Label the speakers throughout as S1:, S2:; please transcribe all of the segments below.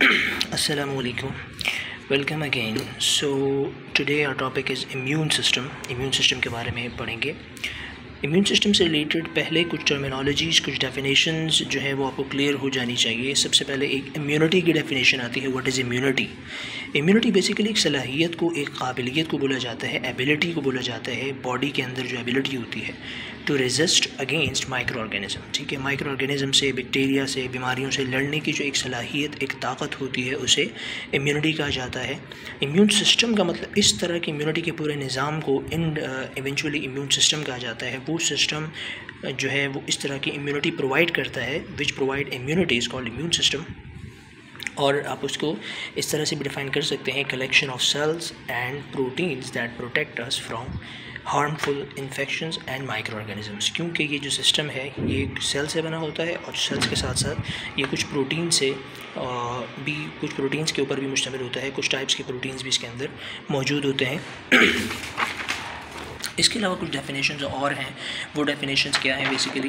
S1: Assalamu alaikum. Welcome again. So today our topic is immune system. Immune system के बारे में पढ़ेंगे. Immune system से रिलेटेड पहले कुछ टर्मिनोलॉजीज़, कुछ डेफिनेशंस जो है वो आपको क्लियर हो जानी चाहिए. सबसे पहले एक इम्यूनिटी की डेफिनेशन आती है. What is immunity? Immunity basically एक सलाहियत को, एक काबिलियत को बोला जाता है, एबिलिटी को बोला जाता है. बॉडी के अंदर जो एबिलिटी होती है to resist against microorganism. ठीक है, माइक्रो ऑर्गेनिज्म से, बैक्टीरिया से, बीमारियों से लड़ने की जो एक सलाहियत, एक ताकत होती है, उसे इम्यूनिटी कहा जाता है. इम्यून सिस्टम का मतलब इस तरह की इम्यूनिटी के पूरे निज़ाम को इवेंचुअली इम्यून सिस्टम कहा जाता है. वो सिस्टम जो है वो इस तरह की इम्यूनिटी प्रोवाइड करता है, which provide immunity is called immune system. और आप उसको इस तरह से भी डिफ़ाइन कर सकते हैं, collection of cells and proteins that protect us from harmful infections and microorganisms. क्योंकि ये जो सिस्टम है ये सेल से बना होता है और सेल्स के साथ साथ ये कुछ प्रोटीन से भी, कुछ प्रोटीन्स के ऊपर भी मुश्तमिल होता है. कुछ टाइप्स के प्रोटीन्स भी इसके अंदर मौजूद होते हैं. इसके अलावा कुछ डेफिनेशंस और हैं. वो डेफिनेशंस क्या हैं बेसिकली?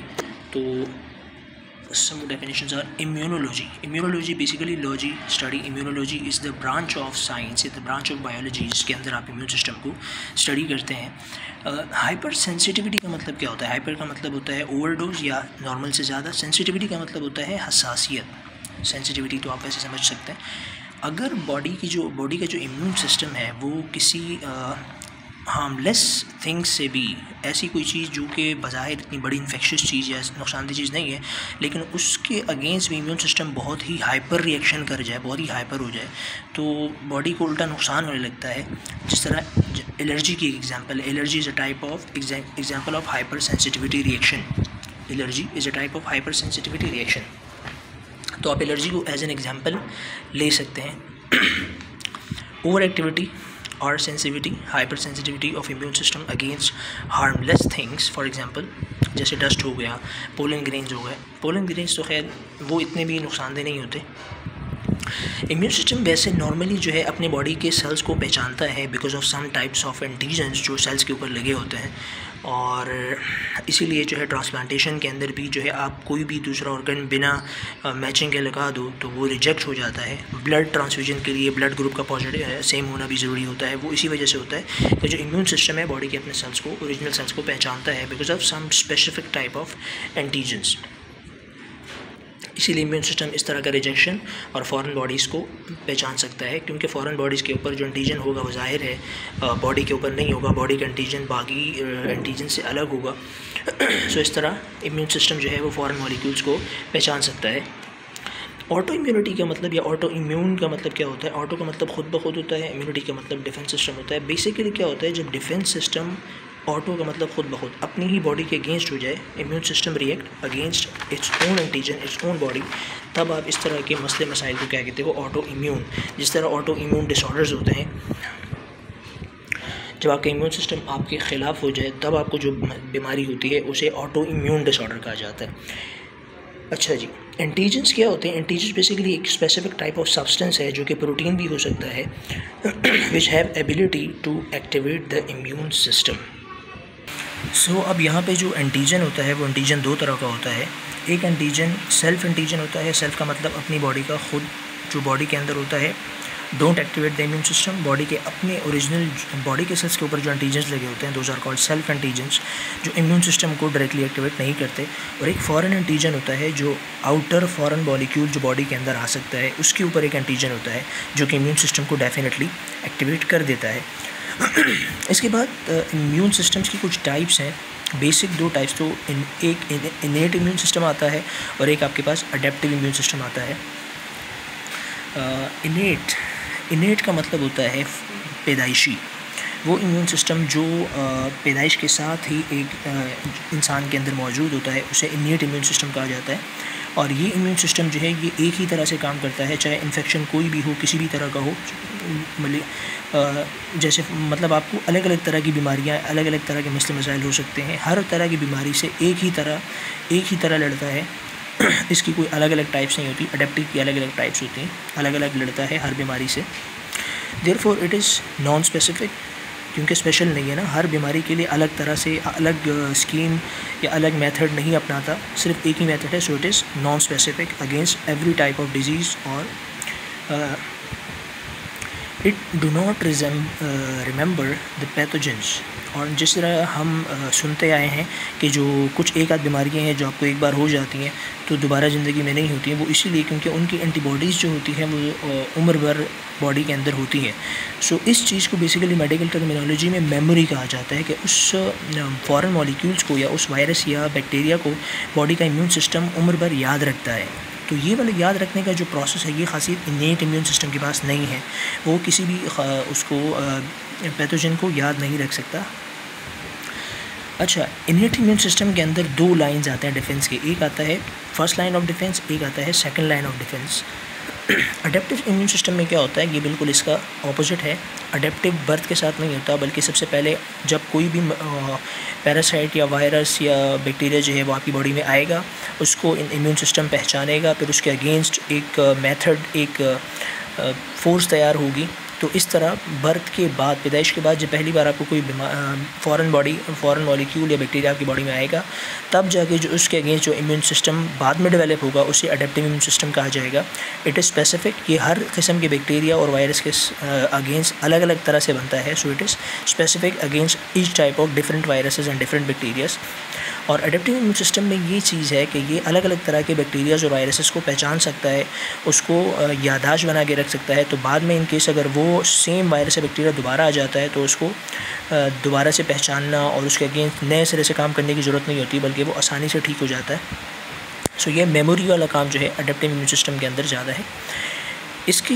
S1: तो some definitions are immunology. Immunology basically logy study. Immunology is the branch of science, is the branch of biology जिसके अंदर आप इम्यून सिस्टम को स्टडी करते हैं. हाइपर सेंसिटिविटी का मतलब क्या होता है? हाइपर का मतलब होता है ओवरडोज या नॉर्मल से ज़्यादा. सेंसिटिविटी का मतलब होता है हसासियत. सेंसिटिविटी तो आप ऐसे समझ सकते हैं. अगर बॉडी का जो इम्यून सिस्टम है वो किसी हार्मलेस थिंग्स से भी, ऐसी कोई चीज़ जो कि बज़ाहिर इतनी बड़ी इन्फेक्शियस चीज़ या नुकसानदेह चीज़ नहीं है, लेकिन उसके अगेंस्ट भी इम्यून सिस्टम बहुत ही हाइपर रिएक्शन कर जाए, बहुत ही हाइपर हो जाए, तो बॉडी को उल्टा नुकसान होने लगता है. जिस तरह एलर्जी की example, allergy is a type of example of hyper sensitivity reaction. Allergy is a type of hyper sensitivity reaction. तो आप एलर्जी को एज एन एग्जांपल ले सकते हैं. ओवर एक्टिविटी और sensitivity, hyper sensitivity of immune system against harmless things. For example जैसे dust हो गया, पोलन ग्रेन्स हो गए. पोलन ग्रेन्स तो खैर वो इतने भी नुकसानदेह नहीं होते. इम्यून सिस्टम वैसे नॉर्मली जो है अपने बॉडी के सेल्स को पहचानता है because of some types of antigens जो सेल्स के ऊपर लगे होते हैं. और इसीलिए जो है ट्रांसप्लांटेशन के अंदर भी जो है आप कोई भी दूसरा ऑर्गन बिना मैचिंग के लगा दो तो वो रिजेक्ट हो जाता है. ब्लड ट्रांसफ्यूजन के लिए ब्लड ग्रुप का पॉजिटिव सेम होना भी ज़रूरी होता है. वो इसी वजह से होता है कि जो इम्यून सिस्टम है बॉडी के अपने सेल्स को, ओरिजिनल सेल्स को पहचानता है because of some specific type of antigens. इसीलिए इम्यून सिस्टम इस तरह का रिजेक्शन और फॉरेन बॉडीज़ को पहचान सकता है, क्योंकि फॉरेन बॉडीज़ के ऊपर जो एंटीजन होगा वो ज़ाहिर है बॉडी के ऊपर नहीं होगा. बॉडी का एंटीजन बाकी एंटीजन से अलग होगा. सो इस तरह इम्यून सिस्टम जो है वो फॉरेन मॉलिक्यूल्स को पहचान सकता है. ऑटो इम्यूनिटी का मतलब या ऑटो इम्यून का मतलब क्या होता है? ऑटो का मतलब खुद ब खुद होता है, इम्यूनिटी का मतलब डिफेंस सिस्टम होता है. बेसिकली क्या होता है, जब डिफेंस सिस्टम, ऑटो का मतलब खुद ब खुद अपनी ही बॉडी के अगेंस्ट हो जाए, immune system react against its own antigen, its own body, तब आप इस तरह के मसले मसाइल को क्या कहते हो? Auto immune. जिस तरह ऑटो इम्यून डिसऑर्डर्स होते हैं, जब आपका इम्यून सिस्टम आपके ख़िलाफ़ हो जाए तब आपको जो बीमारी होती है उसे ऑटो इम्यून डिसऑर्डर कहा जाता है. अच्छा जी, एंटीजन्स क्या होते हैं? एंटीजन्स बेसिकली एक स्पेसिफिक टाइप ऑफ सब्सटेंस है जो कि प्रोटीन भी हो सकता है, which have ability to activate the immune system. So अब यहाँ पे जो एंटीजन होता है वो एंटीजन दो तरह का होता है. एक एंटीजन सेल्फ एंटीजन होता है. सेल्फ का मतलब अपनी बॉडी का, खुद जो बॉडी के अंदर होता है. Don't activate the immune system. Body के अपने ओरिजिनल बॉडी के सेल्स के ऊपर जो एंटीजन्स लगे होते हैं, those are called self antigens, जो इम्यून सिस्टम को डायरेक्टली एक्टिवेट नहीं करते. और एक फॉरेन एंटीजन होता है जो आउटर फॉरेन मॉलिक्यूल जो बॉडी के अंदर आ सकता है, उसके ऊपर एक एंटीजन होता है जो कि इम्यून सिस्टम को डेफिनेटली एक्टिवेट कर देता है. इसके बाद इम्यून सिस्टम्स की कुछ टाइप्स हैं. बेसिक दो टाइप्स, तो एक इनेट इम्यून सिस्टम आता है और एक आपके पास अडेप्टिव इम्यून सिस्टम आता है. इनेट का मतलब होता है पैदाइशी. वो इम्यून सिस्टम जो पैदाइश के साथ ही एक इंसान के अंदर मौजूद होता है उसे इनेट इम्यून सिस्टम कहा जाता है. और ये इम्यून सिस्टम जो है ये एक ही तरह से काम करता है, चाहे इन्फेक्शन कोई भी हो, किसी भी तरह का हो. जैसे मतलब आपको अलग अलग तरह की बीमारियां, अलग अलग तरह के मसले मसाइल हो सकते हैं. हर तरह की बीमारी से एक ही तरह लड़ता है. इसकी कोई अलग अलग टाइप्स नहीं होती. अडेप्टिव की अलग अलग टाइप्स होती हैं, अलग अलग लड़ता है हर बीमारी से. Therefore it is non specific, क्योंकि स्पेशल नहीं है ना. हर बीमारी के लिए अलग तरह से अलग स्कीम या अलग मेथड नहीं अपनाता, सिर्फ एक ही मेथड है. So it is non specific against every type of disease और it do not remember the pathogens. और जिस तरह हम सुनते आए हैं कि जो कुछ एक आध बीमारियाँ हैं जो आपको एक बार हो जाती हैं तो दोबारा ज़िंदगी में नहीं होती हैं, वो इसीलिए क्योंकि उनकी एंटीबॉडीज़ जो होती हैं वो उम्र भर बॉडी के अंदर होती हैं। सो इस चीज़ को बेसिकली मेडिकल टर्मिनोलॉजी में मेमोरी कहा जाता है कि उस फॉरेन मॉलिक्यूल्स को या उस वायरस या बैक्टीरिया को बॉडी का इम्यून सिस्टम उम्र भर याद रखता है। तो ये वाला याद रखने का जो प्रोसेस है ये खासियत इनेट इम्यून सिस्टम के पास नहीं है, वो किसी भी उसको पैथोजन को याद नहीं रख सकता। अच्छा, इनेट इम्यून सिस्टम के अंदर दो लाइंस आते हैं डिफेंस के, एक आता है फर्स्ट लाइन ऑफ डिफेंस, एक आता है second line of defence. Adaptive immune system में क्या होता है, ये बिल्कुल इसका ऑपोजिट है। अडेप्टिव बर्थ के साथ नहीं होता, बल्कि सबसे पहले जब कोई भी पैरासाइट या वायरस या बैक्टीरिया जो है वो आपकी बॉडी में आएगा, उसको इम्यून सिस्टम पहचानेगा, फिर उसके अगेंस्ट एक मेथड, एक फोर्स तैयार होगी। तो इस तरह बर्थ के बाद, पैदाइश के बाद जब पहली बार आपको कोई फॉरेन मॉलिक्यूल या बैक्टीरिया आपकी बॉडी में आएगा, तब जाके जो उसके अगेंस्ट जो इम्यून सिस्टम बाद में डेवलप होगा उसे अडेप्टिव इम्यून सिस्टम कहा जाएगा। इट इज़ स्पेसिफिक, ये हर किस्म के बैक्टीरिया और वायरस के अगेंस्ट अलग अलग तरह से बनता है। So it is specific against each type of different viruses and different bacterias. और अडेप्टिव इम्यून सिस्टम में ये चीज़ है कि ये अलग अलग तरह के बैक्टीरियाज और वायरसेस को पहचान सकता है, उसको याददाश्त बना के रख सकता है। तो बाद में इन केस अगर वो सेम वायरस या बैक्टीरिया दोबारा आ जाता है तो उसको दोबारा से पहचानना और उसके अगेंस्ट नए सिरे से काम करने की ज़रूरत नहीं होती, बल्कि वो आसानी से ठीक हो जाता है। सो ये मेमोरी वाला काम जो है अडेप्टिव इम्यून सिस्टम के अंदर ज़्यादा है। इसकी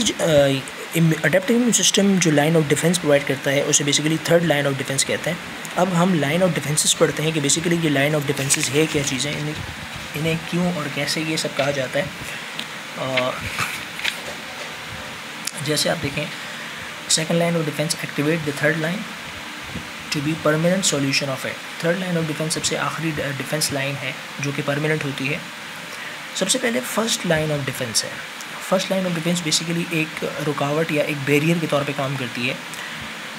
S1: अडेप्टिव इम्यून सिस्टम जो लाइन ऑफ डिफेंस प्रोवाइड करता है उसे basically third line of defence कहते हैं। अब हम लाइन ऑफ डिफेंसेस पढ़ते हैं कि बेसिकली ये लाइन ऑफ डिफेंसेस है क्या चीज़ें, इन्हें क्यों और कैसे ये सब कहा जाता है। जैसे आप देखें, second line of defence activate the third line to be permanent solution of it. Third line of defence सबसे आखिरी डिफेंस लाइन है जो कि परमानेंट होती है। सबसे पहले फर्स्ट लाइन ऑफ डिफेंस है। First line of defence basically एक रुकावट या एक बैरियर के तौर पे काम करती है,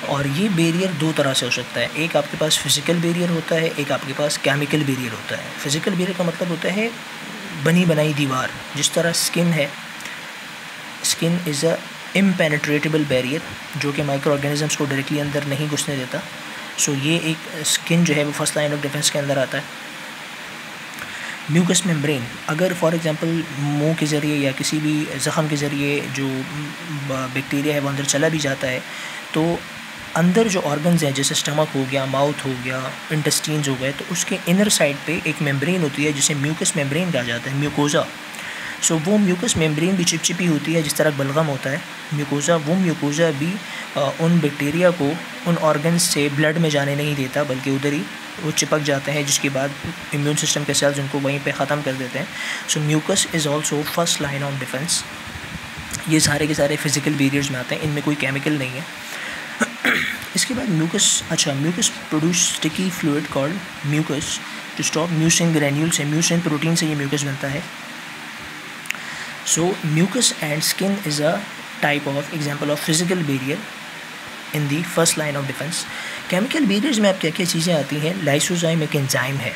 S1: और ये बैरियर दो तरह से हो सकता है। एक आपके पास फिज़िकल बैरियर होता है, एक आपके पास केमिकल बैरियर होता है। फिज़िकल बैरियर का मतलब होता है बनी बनाई दीवार। जिस तरह स्किन है, स्किन इज़ अ इम्पेनेट्रेटेबल बैरियर जो कि माइक्रो ऑर्गेनिजम्स को डायरेक्टली अंदर नहीं घुसने देता। सो ये एक स्किन जो है वो फर्स्ट लाइन ऑफ डिफेंस के अंदर आता है। म्यूकस मेम्ब्रेन, अगर फॉर एग्जांपल मुंह के ज़रिए या किसी भी ज़ख़म के ज़रिए जो बैक्टीरिया है वो अंदर चला भी जाता है, तो अंदर जो ऑर्गन्स हैं जैसे स्टमक हो गया, माउथ हो गया, इंटेस्टीन्स हो गए, तो उसके इनर साइड पे एक मेम्ब्रेन होती है जिसे म्यूकस मेम्ब्रेन कहा जाता है, म्यूकोज़ा। सो वो म्यूकस मेम्ब्रेन भी चिपचिपी होती है जिस तरह बलगम होता है म्यूकोज़ा। वो म्यूकोज़ा भी उन बैक्टीरिया को उन ऑर्गन्स से ब्लड में जाने नहीं देता, बल्कि उधर ही वो चिपक जाते हैं, जिसके बाद इम्यून सिस्टम के सेल्स उनको वहीं पे ख़त्म कर देते हैं। So mucus is also first line of defence. ये सारे के सारे फिज़िकल बैरियर्स में आते हैं, इनमें कोई केमिकल नहीं है। इसके बाद mucus produce sticky fluid called mucus to stop mucin granule से, म्यूसिन प्रोटीन से ये म्यूकस बनता है। So mucus and skin is a type of example of physical barrier in the first line of defence. Chemical barriers में आप क्या क्या चीज़ें आती हैं। लाइसोजाइम एक एंजाइम है,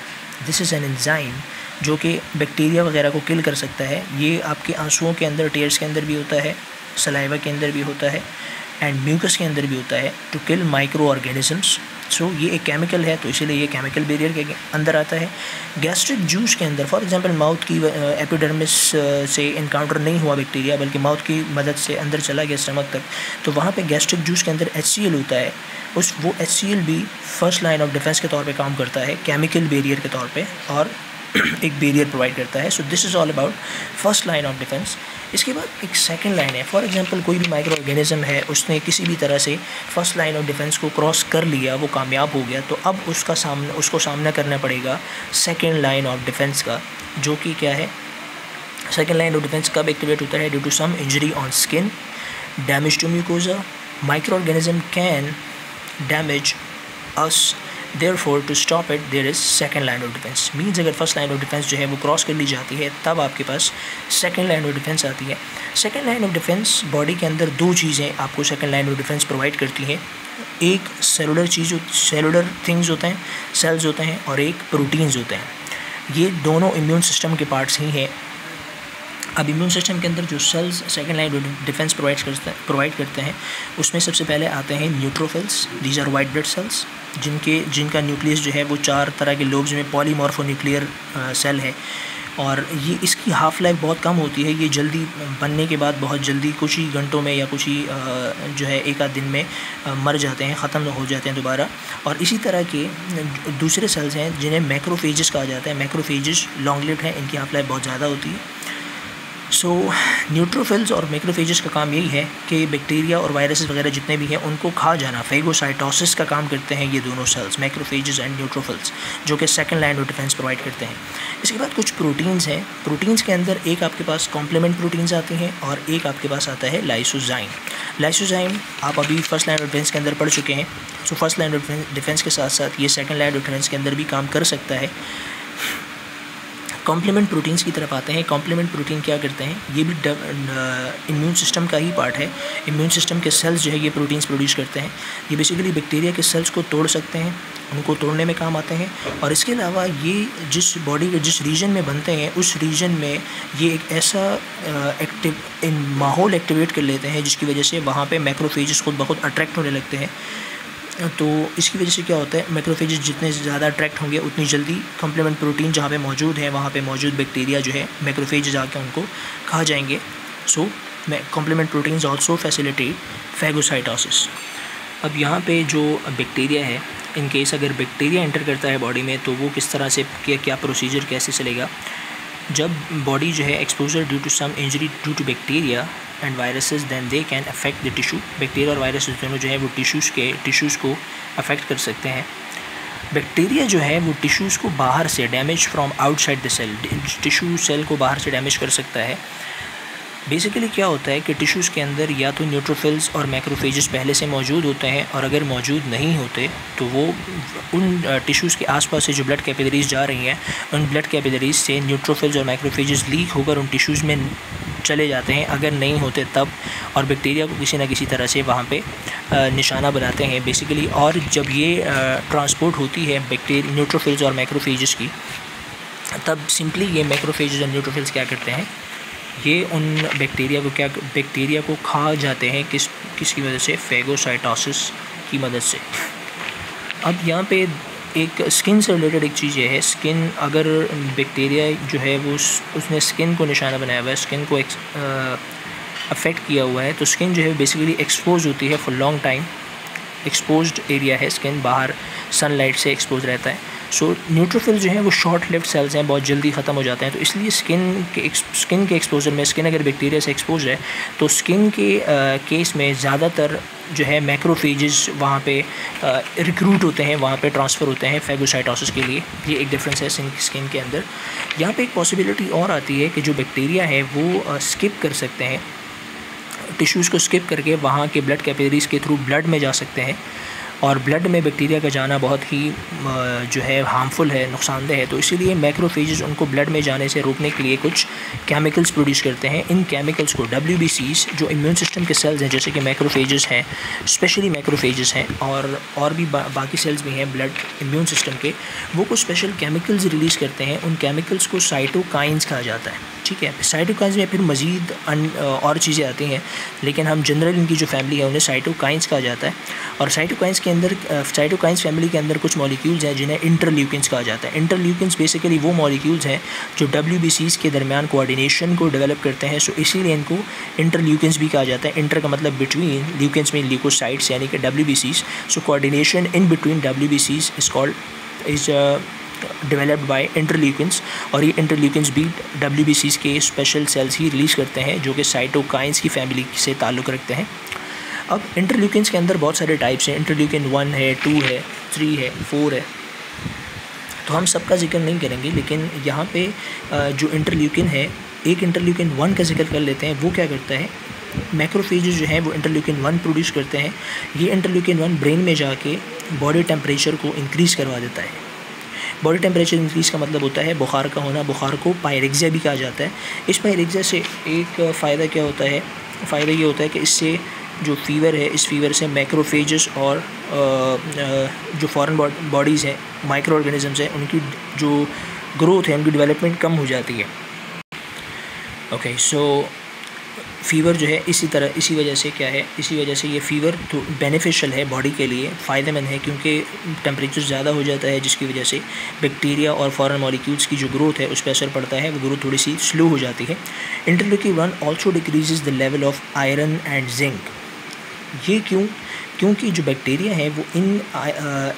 S1: दिस इज़ एन एंजाइम जो कि बैक्टीरिया वगैरह को किल कर सकता है। ये आपके आंसुओं के अंदर, टेयर्स के अंदर भी होता है, सलाइवा के अंदर भी होता है, एंड म्यूकस के अंदर भी होता है, टू किल माइक्रो ऑर्गेनिजम्स। सो ये एक केमिकल है, तो इसीलिए ये केमिकल बैरियर के अंदर आता है। गैस्ट्रिक जूस के अंदर, फॉर एग्जांपल माउथ की एपिडर्मिस से इनकाउंटर नहीं हुआ बैक्टीरिया, बल्कि माउथ की मदद से अंदर चला गया स्टमक तक, तो वहाँ पे गैस्ट्रिक जूस के अंदर HCl होता है। वो HCl भी फर्स्ट लाइन ऑफ डिफेंस के तौर पे काम करता है, केमिकल बैरियर के तौर पे, और एक बैरियर प्रोवाइड करता है। So this is all about first line of defence. इसके बाद एक सेकंड लाइन है। फॉर एग्जांपल कोई भी माइक्रो ऑर्गेनिज्म है, उसने किसी भी तरह से फर्स्ट लाइन ऑफ डिफेंस को क्रॉस कर लिया, वो कामयाब हो गया, तो अब उसको सामना करना पड़ेगा सेकंड लाइन ऑफ डिफेंस का, जो कि क्या है। सेकंड लाइन ऑफ डिफेंस कब एक्टिवेट होता है? Due to some injury on skin, damage to mucosa, microorganism can damage us, therefore to stop it there is second line of defense। Means अगर first line of defence जो है वो cross कर ली जाती है, तब आपके पास सेकंड लाइन ऑफ डिफेंस आती है। Second line of defence body के अंदर दो चीज़ें आपको second line of defence provide करती हैं। एक सेलुलर थिंग्स होते हैं, सेल्स होते हैं, और एक प्रोटीन्स होते हैं। ये दोनों इम्यून सिस्टम के पार्ट्स ही हैं। अब इम्यून सिस्टम के अंदर जो cells second line defence provide करते हैं उसमें सबसे पहले आते हैं neutrophils. These are white blood cells जिनका न्यूक्लियस जो है वो 4 तरह के लोब्स में पॉलीमॉर्फोन्यूक्लियर सेल है, और ये इसकी हाफ़ लाइफ बहुत कम होती है। ये जल्दी बनने के बाद बहुत जल्दी कुछ ही घंटों में या कुछ ही जो है एक आध दिन में मर जाते हैं, ख़त्म हो जाते हैं दोबारा। और इसी तरह के दूसरे सेल्स हैं जिन्हें मैक्रोफेजेस कहा जाता है। मैक्रोफेजेस लॉन्ग लिव्ड हैं, इनकी हाफ़ लाइफ बहुत ज़्यादा होती है। सो न्यूट्रोफिल्स और मैक्रोफेजेस का काम यही है कि बैक्टीरिया और वायरसेस वगैरह जितने भी हैं उनको खा जाना। फेगोसाइटोसिस का काम करते हैं ये दोनों सेल्स, मैक्रोफेजेस एंड न्यूट्रोफिल्स, जो कि second line of defence provide करते हैं। इसके बाद कुछ प्रोटीन्स हैं। प्रोटीन्स के अंदर एक आपके पास कॉम्प्लीमेंट प्रोटीन्स आते हैं और एक आपके पास आता है लाइसोजाइम। लाइसोजाइम आप अभी फर्स्ट लाइन ऑफ डिफेंस के अंदर पढ़ चुके हैं। So first line of defence के साथ साथ ये सेकंड लाइन ऑफ डिफेंस के अंदर भी काम कर सकता है। कॉम्प्लीमेंट प्रोटीन्स की तरफ आते हैं। कॉम्प्लीमेंट प्रोटीन क्या करते हैं? ये भी इम्यून सिस्टम का ही पार्ट है। इम्यून सिस्टम के सेल्स जो है ये प्रोटीन्स प्रोड्यूस करते हैं। ये बेसिकली बैक्टीरिया के सेल्स को तोड़ सकते हैं, उनको तोड़ने में काम आते हैं। और इसके अलावा ये जिस बॉडी के जिस रीजन में बनते हैं उस रीजन में ये एक ऐसा माहौल एक्टिवेट कर लेते हैं जिसकी वजह से वहाँ पे मैक्रोफेजेस खुद बहुत अट्रैक्ट होने लगते हैं। तो इसकी वजह से क्या होता है, मैक्रोफेजेस जितने ज़्यादा अट्रैक्ट होंगे उतनी जल्दी कॉम्प्लीमेंट प्रोटीन जहाँ पे मौजूद है वहाँ पे मौजूद बैक्टीरिया जो है मैक्रोफेजेस आके उनको खा जाएंगे। So complement proteins also facilitate phagocytosis. अब यहाँ पे जो बैक्टीरिया है, इन केस अगर बैक्टीरिया एंटर करता है बॉडी में तो वो किस तरह से क्या प्रोसीजर कैसे चलेगा। जब बॉडी जो है exposure due to some injury due to bacteria and viruses then they can affect the tissue. Bacteria और वायरसेस दोनों जो है वो टिश्यूज़ को अफेक्ट कर सकते हैं। बैक्टीरिया जो है वो टिश्यूज़ को बाहर से damage from outside the cell, tissue cell को बाहर से डैमेज कर सकता है। बेसिकली क्या होता है कि टिश्यूज़ के अंदर या तो न्यूट्रोफिल्स और मैक्रोफेजेस पहले से मौजूद होते हैं, और अगर मौजूद नहीं होते तो वो उन टिश्यूज़ के आसपास से जो ब्लड कैपिलरीज जा रही हैं उन ब्लड कैपिलरीज से न्यूट्रोफिल्स और मैक्रोफेजेस लीक होकर उन टिश्यूज़ में चले जाते हैं, अगर नहीं होते तब, और बैक्टीरिया को किसी न किसी तरह से वहाँ पे निशाना बनाते हैं बेसिकली। और जब ये ट्रांसपोर्ट होती है न्यूट्रोफिल्स और मैक्रोफेजेस की, तब सिंपली ये मैक्रोफेजेस और न्यूट्रोफिल्स क्या करते हैं, ये उन बैक्टीरिया को खा जाते हैं। किसकी वजह से? फेगोसाइटोसिस की मदद से। अब यहाँ पे एक स्किन से रिलेटेड एक चीज़ ये है, स्किन अगर बैक्टीरिया जो है वो उसने स्किन को निशाना बनाया हुआ है, स्किन को अफेक्ट किया हुआ है, तो स्किन जो है बेसिकली एक्सपोज होती है for long time. Exposed area है स्किन, बाहर सनलाइट से एक्सपोज रहता है। सो न्यूट्रोफिल जो है वो शॉर्ट लिव्ड सेल्स हैं, बहुत जल्दी ख़त्म हो जाते हैं। तो इसलिए स्किन के एक्सपोजर में, स्किन अगर बैक्टीरिया से एक्सपोज है तो स्किन के केस में ज़्यादातर जो है मैक्रोफेजेस वहाँ पे रिक्रूट होते हैं, वहाँ पे ट्रांसफ़र होते हैं फेगोसाइटोसिस के लिए। ये एक डिफरेंस है स्किन के अंदर। यहाँ पे एक पॉसिबिलिटी और आती है कि जो बैक्टीरिया है वो स्किप कर सकते हैं, टिश्यूज़ को स्किप करके वहाँ के ब्लड कैपिलरीज़ के थ्रू ब्लड में जा सकते हैं, और ब्लड में बैक्टीरिया का जाना बहुत ही जो है हार्मफुल है, नुकसानदेह है। तो इसीलिए मैक्रोफेजेस उनको ब्लड में जाने से रोकने के लिए कुछ केमिकल्स प्रोड्यूस करते हैं। इन केमिकल्स को WBCs, जो इम्यून सिस्टम के सेल्स हैं जैसे कि मैक्रोफेजेस हैं, स्पेशली मैक्रोफेजेस हैं, और भी बाकी सेल्स भी हैं ब्लड इम्यून सिस्टम के, वो कुछ स्पेशल केमिकल्स रिलीज़ करते हैं। उन केमिकल्स को साइटोकाइंस कहा जाता है। ठीक है, साइटोकाइंस में फिर मज़ीद और चीज़ें आती हैं, लेकिन हम जनरल इनकी जो फैमिली है उन्हें साइटोकाइंस कहा जाता है। और साइटोकाइंस फैमिली के अंदर कुछ मॉलिक्यूल्स हैं जिन्हें इंटरल्यूकिन्स कहा जाता है। इंटरल्यूकिन्स बेसिकली वो मॉलिक्यूल्स हैं जो WBCs के दरमियान कोऑर्डिनेशन को डेवलप करते हैं। सो इसीलिए इनको इंटरल्यूकिन्स भी कहा जाता है। इंटर का मतलब बिटवीन, ल्यूकिन्स में ल्यूकोसाइट्स यानी कि WBCs। So coordination in between WBCs is developed by interleukins, और ये इंटरल्यूकिन्स भी WBCs के स्पेशल सेल्स ही रिलीज़ करते हैं जो कि साइटोकाइंस की फैमिली से ताल्लुक़ रखते हैं। अब इंटरल्यूकिन्स के अंदर बहुत सारे टाइप्स हैं। इंटरल्यूकिन 1 है, 2 है, 3 है, 4 है, तो हम सबका जिक्र नहीं करेंगे। लेकिन यहाँ पे जो इंटरल्यूकिन है, एक इंटरल्यूकिन 1 का जिक्र कर लेते हैं। वो क्या करता है, मैक्रोफेजेस जो हैं वो इंटरल्यूकिन 1 प्रोड्यूस करते हैं। ये इंटरल्यूकिन 1 ब्रेन में जाके बॉडी टेम्परेचर को इंक्रीज़ करवा देता है। बॉडी टेम्परेचर इंक्रीज़ का मतलब होता है बुखार का होना। बुखार को पायरेक्सिया भी कहा जाता है। इस पायरेक्सिया से एक फ़ायदा क्या होता है, फ़ायदा ये होता है कि इससे जो फीवर है, इस फीवर से मैक्रोफेजेस और जो फॉरेन बॉडीज़ हैं, माइक्रो ऑर्गेनिजम्स हैं, उनकी जो ग्रोथ है, उनकी डेवलपमेंट कम हो जाती है। ओके, सो फ़ीवर जो है इसी वजह से क्या है, इसी वजह से ये फ़ीवर तो बेनिफिशियल है बॉडी के लिए, फ़ायदेमंद है, क्योंकि टेम्परेचर ज़्यादा हो जाता है जिसकी वजह से बैक्टीरिया और फॉरेन मॉलिक्यूल्स की जो ग्रोथ है उस पर असर पड़ता है, वो ग्रोथ थोड़ी सी स्लो हो जाती है। Interleukin 1 also decreases the level of iron and zinc. ये क्योंकि जो बैक्टीरिया हैं वो इन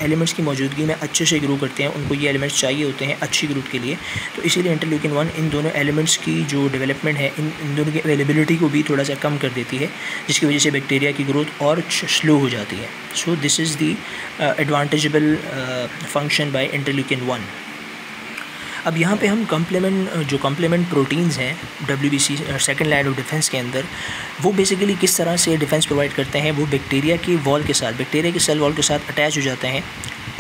S1: एलिमेंट्स की मौजूदगी में अच्छे से ग्रो करते हैं, उनको ये एलिमेंट्स चाहिए होते हैं अच्छी ग्रोथ के लिए, तो इसीलिए इंटरल्यूकिन 1 इन दोनों एलिमेंट्स की जो डेवलपमेंट है इन दोनों की अवेलेबिलिटी को भी थोड़ा सा कम कर देती है, जिसकी वजह से बैक्टीरिया की ग्रोथ और स्लो हो जाती है। So this is the advantageable function by interleukin 1। अब यहाँ पे हम कॉम्प्लीमेंट प्रोटीन्स हैं WBC second line of defence के अंदर, वो बेसिकली किस तरह से डिफेंस प्रोवाइड करते हैं, वो बैक्टीरिया की वॉल के साथ, बैक्टीरिया के सेल वॉल के साथ अटैच हो जाते हैं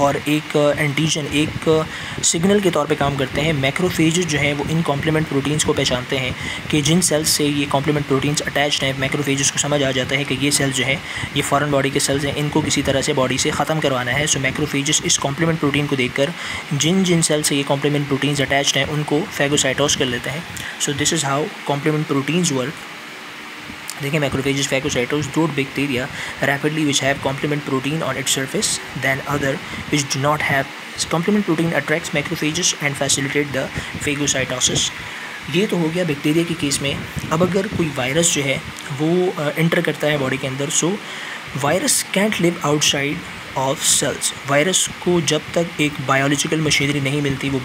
S1: और एक एंटीजन, एक सिग्नल के तौर पे काम करते हैं। मैक्रोफेजेस जो हैं वो इन कॉम्प्लीमेंट प्रोटीन्स को पहचानते हैं कि जिन सेल्स से ये कॉम्प्लीमेंट प्रोटीन्स अटैच्ड हैं, मैक्रोफेजेस को समझ आ जाता है कि ये सेल्स जो हैं ये फॉरेन बॉडी के सेल्स हैं, इनको किसी तरह से बॉडी से ख़त्म करवाना है। सो मैक्रोफेजेस इस कॉम्प्लीमेंट प्रोटीन को देखकर जिन सेल से ये कॉम्प्लीमेंट प्रोटीन्स अटैच्ड हैं उनको फैगोसाइटोस कर लेते हैं। So this is how complement proteins work. देखिए, मैक्रोफेजेस फैगोसाइटोस दो bacteria rapidly which have complement protein on its surface then other which do not have complement protein attracts macrophages and facilitate the phagocytosis. ये तो हो गया bacteria के case में। अब अगर कोई वायरस जो है वो इंटर करता है बॉडी के अंदर, so virus can't live outside of cells. Virus को जब तक एक बायोलॉजिकल मशीनरी नहीं मिलती वो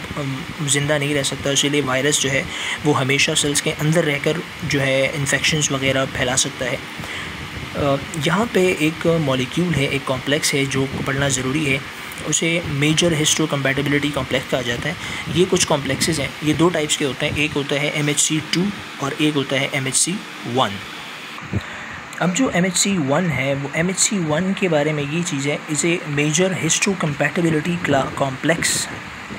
S1: ज़िंदा नहीं रह सकता, इसीलिए वायरस जो है वो हमेशा सेल्स के अंदर रहकर जो है इन्फेक्शंस वगैरह फैला सकता है। यहाँ पे एक मॉलिक्यूल है, एक कॉम्प्लेक्स है जो पढ़ना ज़रूरी है, उसे मेजर हिस्टोकम्पैटिबिलिटी कॉम्प्लेक्स कहा जाता है। ये कुछ कॉम्प्लेक्सेस हैं, ये दो टाइप्स के होते हैं, एक होता है MHC2 और एक होता है MHC1। अब जो MHC1 है वो MHC1 के बारे में ये चीज़ है, इसे मेजर हिस्टोकम्पैटिबिलिटी कॉम्प्लेक्स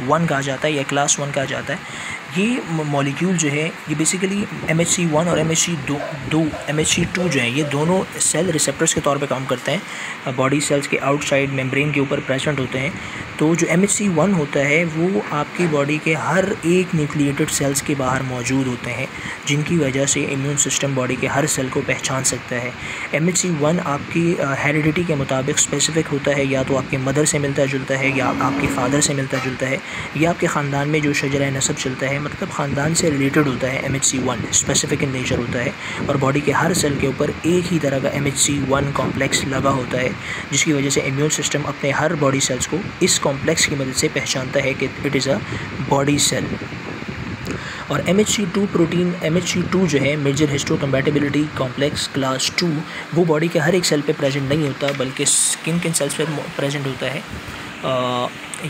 S1: 1 कहा जाता है या क्लास 1 कहा जाता है। ये मॉलिक्यूल जो है ये बेसिकली MHC1 और MHC2 जो है ये दोनों सेल रिसेप्टर्स के तौर पे काम करते हैं, बॉडी सेल्स के आउटसाइड मेम्ब्रेन के ऊपर प्रेजेंट होते हैं। तो जो MHC1 होता है वो आपकी बॉडी के हर एक न्यूक्लिएटेड सेल्स के बाहर मौजूद होते हैं, जिनकी वजह से इम्यून सिस्टम बॉडी के हर सेल को पहचान सकता है। MHC1 आपकी हेरिडिटी के मुताबिक स्पेसिफिक होता है, या तो आपके मदर से मिलता जुलता है, या आपके फादर से मिलता जुलता है, या आपके ख़ानदान में जो शजरा नसब चलता है, मतलब ख़ानदान से रिलेटेड होता है। MHC1 स्पेसिफिक इन नेचर होता है और बॉडी के हर सेल के ऊपर एक ही तरह का MHC1 कॉम्प्लेक्स लगा होता है, जिसकी वजह से इम्यून सिस्टम अपने हर बॉडी सेल्स को इस कॉम्प्लेक्स की मदद से पहचानता है कि it is a body cell. और MHC2 जो है मेजर हिस्टोकम्पैटिबिलिटी कॉम्प्लेक्स क्लास 2, वो बॉडी के हर एक सेल पे प्रेजेंट नहीं होता, बल्कि किन सेल्स पे प्रेजेंट होता है।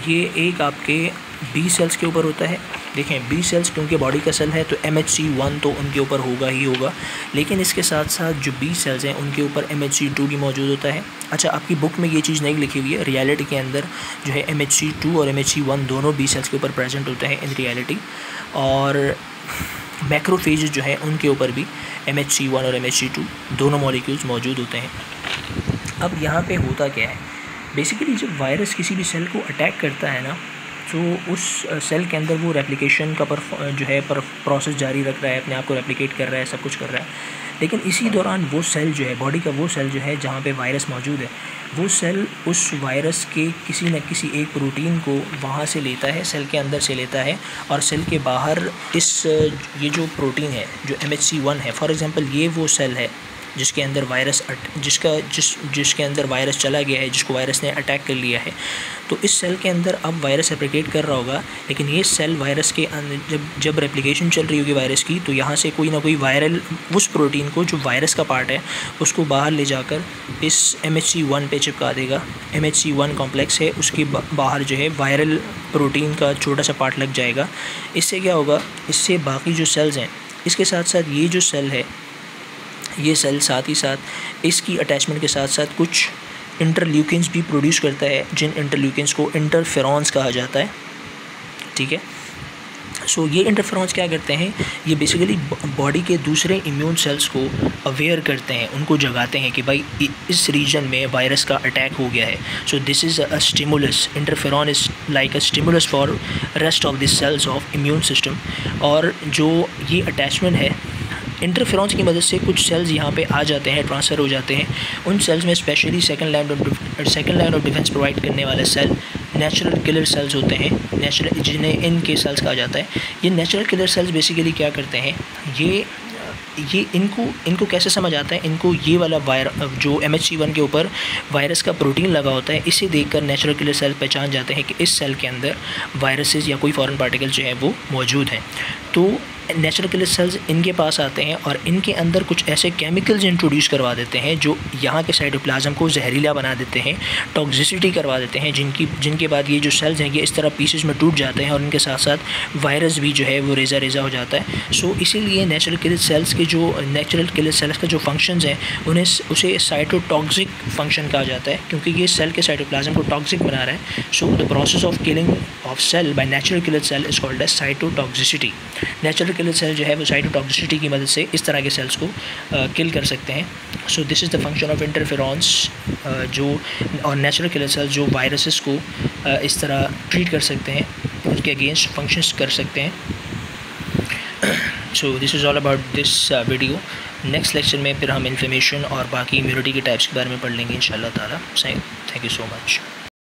S1: ये एक आपके B सेल्स के ऊपर होता है। देखें, B सेल्स क्योंकि बॉडी का सेल है तो MHC1 तो उनके ऊपर होगा ही होगा, लेकिन इसके साथ साथ जो B सेल्स हैं उनके ऊपर MHC2 भी मौजूद होता है। अच्छा, आपकी बुक में ये चीज़ नहीं लिखी हुई है, रियलिटी के अंदर जो है MHC2 और MHC1 दोनों B सेल्स के ऊपर प्रेजेंट होते हैं इन रियलिटी, और मैक्रोफेजेस जो है उनके ऊपर भी MHC1 और MHC2 दोनों मॉलिक्यूल्स मौजूद होते हैं। अब यहाँ पे होता क्या है, बेसिकली जब वायरस किसी भी सेल को अटैक करता है ना, तो उस सेल के अंदर वो रेप्लिकेशन का प्रोसेस जारी रख रहा है, अपने आप को रेप्लिकेट कर रहा है, सब कुछ कर रहा है, लेकिन इसी दौरान वो सेल जो है, बॉडी का वो सेल जो है जहाँ पे वायरस मौजूद है, वो सेल उस वायरस के किसी न किसी एक प्रोटीन को वहाँ से लेता है, सेल के अंदर से लेता है, और सेल के बाहर ये जो प्रोटीन है जो MHC1 है, फॉर एग्ज़ाम्पल ये वो सेल है जिसके अंदर वायरस जिसके अंदर वायरस चला गया है, जिसको वायरस ने अटैक कर लिया है, तो इस सेल के अंदर अब वायरस रेप्लिकेट कर रहा होगा, लेकिन ये सेल वायरस के अंदर जब रेप्लिकेशन चल रही होगी वायरस की, तो यहाँ से कोई ना कोई वायरल उस प्रोटीन को जो वायरस का पार्ट है उसको बाहर ले जाकर इस MHC1 पे चिपका देगा। MHC1 कॉम्प्लेक्स है, उसके बाहर जो है वायरल प्रोटीन का छोटा सा पार्ट लग जाएगा। इससे क्या होगा, इससे बाकी जो सेल्स हैं, इसके साथ साथ ये जो सेल है, ये सेल साथ ही साथ इसकी अटैचमेंट के साथ साथ कुछ इंटरल्यूकिन्स भी प्रोड्यूस करता है, जिन इंटरल्यूकिन्स को इंटरफेरॉन्स कहा जाता है। ठीक है, सो ये इंटरफेरॉन्स क्या करते हैं, ये बेसिकली बॉडी के दूसरे इम्यून सेल्स को अवेयर करते हैं, उनको जगाते हैं कि भाई इस रीजन में वायरस का अटैक हो गया है। So this is a stimulus, interferon is like a stimulus for rest of the cells of immune system. और जो ये अटैचमेंट है इंटरफेरॉन्स की मदद से कुछ सेल्स यहाँ पे आ जाते हैं, ट्रांसफ़र हो जाते हैं। उन सेल्स में specially second line of defence provide करने वाले सेल नेचुरल किलर सेल्स होते हैं, नेचुरल, जिन्हें इनके सेल्स कहा जाता है। ये नेचुरल किलर सेल्स बेसिकली क्या करते हैं, ये इनको कैसे समझ आता है, इनको ये वाला जो MHC1 के ऊपर वायरस का प्रोटीन लगा होता है, इसे देखकर नेचुरल किलर सेल पहचान जाते हैं कि इस सेल के अंदर वायरसेस या कोई फॉरेन पार्टिकल जो है वो मौजूद हैं। तो नेचुरल किलर सेल्स इनके पास आते हैं और इनके अंदर कुछ ऐसे केमिकल्स इंट्रोड्यूस करवा देते हैं जो यहाँ के साइटोप्लाज्म को जहरीला बना देते हैं, टॉक्सिसिटी करवा देते हैं, जिनके बाद ये जो सेल्स हैं ये इस तरह पीसेस में टूट जाते हैं और इनके साथ साथ वायरस भी जो है वो रेज़ा हो जाता है। सो इसीलिए नेचुरल किलर सेल्स का जो फंक्शंस हैं उसे साइटोटॉक्सिक फंक्शन कहा जाता है, क्योंकि ये सेल के साइटोप्लाज्म को टॉक्सिक बना रहा है। So the process of killing of cell by natural killer cell is called as cytotoxicity. Natural killer cell जो है वो साइटोटॉक्सिसिटी की मदद से इस तरह के सेल्स को किल कर सकते हैं। So this is the function of interferons और नेचुरल किलर सेल्स जो वायरसेस को इस तरह ट्रीट कर सकते हैं, उसके अगेंस्ट फंक्शंस कर सकते हैं। So this is all about this video. Next lecture में फिर हम इन्फ्लेमेशन और बाकी इम्यूनिटी के टाइप्स के बारे में पढ़ लेंगे इंशाल्लाह ताला। Thank you so much.